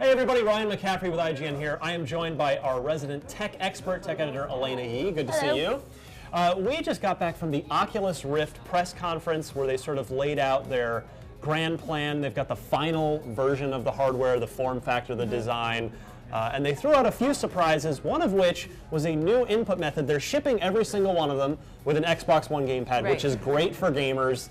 Hey everybody, Ryan McCaffrey with IGN here. I am joined by our resident tech expert, tech editor, Elena Yee. Good to see you. We just got back from the Oculus Rift press conference where they sort of laid out their grand plan. They've got the final version of the hardware, the form factor, the design, and they threw out a few surprises, one of which was a new input method. They're shipping every single one of them with an Xbox One gamepad, which is great for gamers.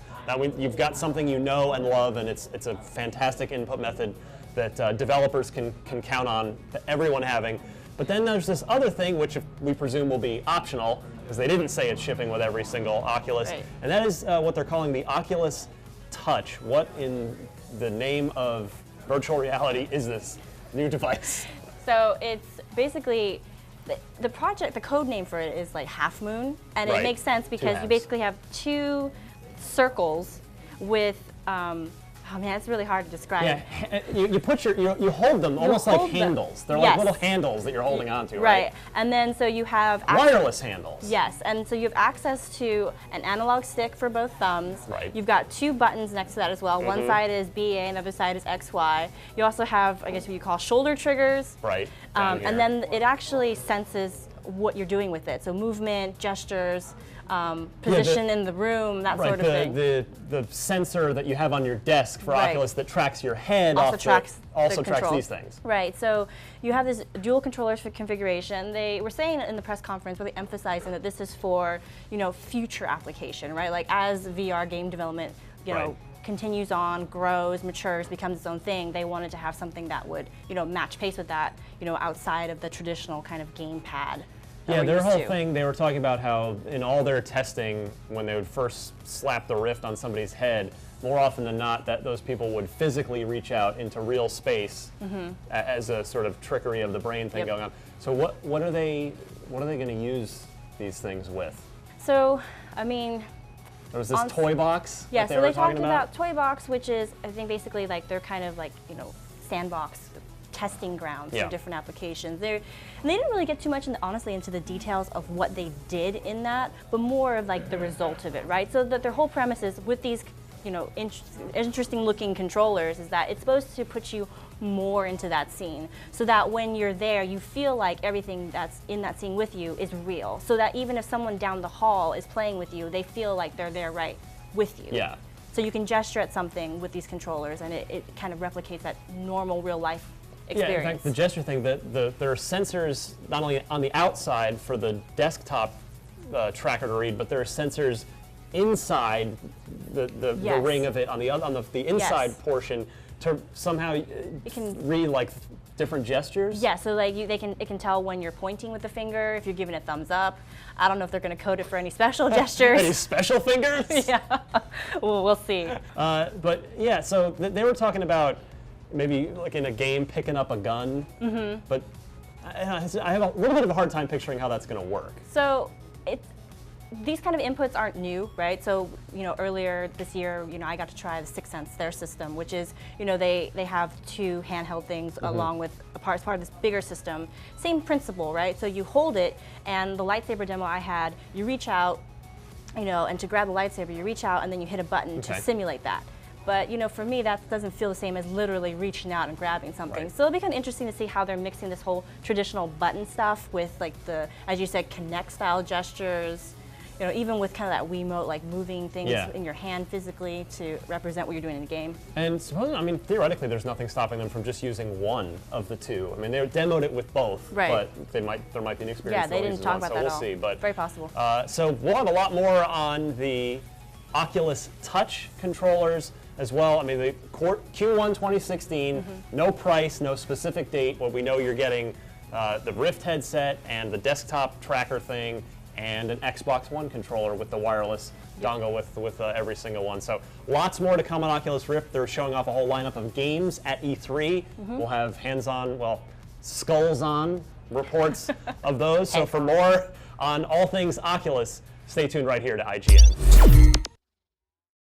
You've got something you know and love, and it's a fantastic input method that developers can count on everyone having. But then there's this other thing, which we presume will be optional, because they didn't say it's shipping with every single Oculus, and that is what they're calling the Oculus Touch. What in the name of virtual reality is this new device? So it's basically, the project, the code name for it is like Half Moon, and it makes sense because you basically have two circles with, oh man, it's really hard to describe. Yeah, you put you hold them almost like handles. They're like little handles that you're holding onto, right? And then so you have wireless handles. Yes, and so you have access to an analog stick for both thumbs. Right. You've got two buttons next to that as well. One side is BA, and the other side is XY. You also have, I guess what you call shoulder triggers. Right. And then it actually senses what you're doing with it. So movement, gestures, position in the room, that sort of thing. The sensor that you have on your desk for Oculus that tracks your head also tracks these things. Right, so you have this dual controllers for configuration. They were saying in the press conference, really emphasizing that this is for, future application, right? Like as VR game development, continues on, grows, matures, becomes its own thing, they wanted to have something that would, match pace with that, outside of the traditional kind of gamepad. Yeah, their whole thing, they were talking about how in all their testing, when they would first slap the Rift on somebody's head, more often than not, that those people would physically reach out into real space as a sort of trickery of the brain thing going on. So what are they going to use these things with? So, I mean, there was this toy box. Yeah, so they talked about toy box, which is, I think, basically like they're kind of like sandbox testing grounds for different applications. And they didn't really get too much, honestly, into the details of what they did in that, but more of like the result of it, right? So that their whole premise is with these, interesting-looking controllers, is that it's supposed to put you more into that scene, so that when you're there, you feel like everything that's in that scene with you is real. So that even if someone down the hall is playing with you, they feel like they're there right with you. Yeah. So you can gesture at something with these controllers, and it kind of replicates that normal real-life experience. Yeah, in fact, the gesture thing, there are sensors not only on the outside for the desktop tracker to read, but there are sensors inside the ring of it on the inside portion to somehow it can read like different gestures. Yeah, so like it can tell when you're pointing with the finger, if you're giving a thumbs up. I don't know if they're going to code it for any special gestures. Any special fingers? Yeah, well, we'll see. But yeah, so they were talking about maybe like in a game picking up a gun, but I have a little bit of a hard time picturing how that's going to work. So these kind of inputs aren't new, right? So earlier this year, I got to try the Sixth Sense, their system, which is they have two handheld things along with as part of this bigger system. Same principle, right? So you hold it, and the lightsaber demo I had, you reach out, and to grab the lightsaber, you reach out and then you hit a button to simulate that. But for me, that doesn't feel the same as literally reaching out and grabbing something. Right. So it'll be kind of interesting to see how they're mixing this whole traditional button stuff with like the, as you said, Kinect style gestures. Even with kind of that Wiimote, like moving things in your hand physically to represent what you're doing in the game. And theoretically, there's nothing stopping them from just using one of the two. I mean, they demoed it with both, but there might be an experience. Yeah, they didn't talk about that at all. So we'll see, but very possible. So we'll have a lot more on the Oculus Touch controllers as well. I mean, the Q1 2016, no price, no specific date. What we know, you're getting the Rift headset and the desktop tracker thing, and an Xbox One controller with the wireless dongle with every single one. So lots more to come on Oculus Rift. They're showing off a whole lineup of games at E3. We'll have hands-on, skulls-on reports of those. So for more on all things Oculus, stay tuned right here to IGN.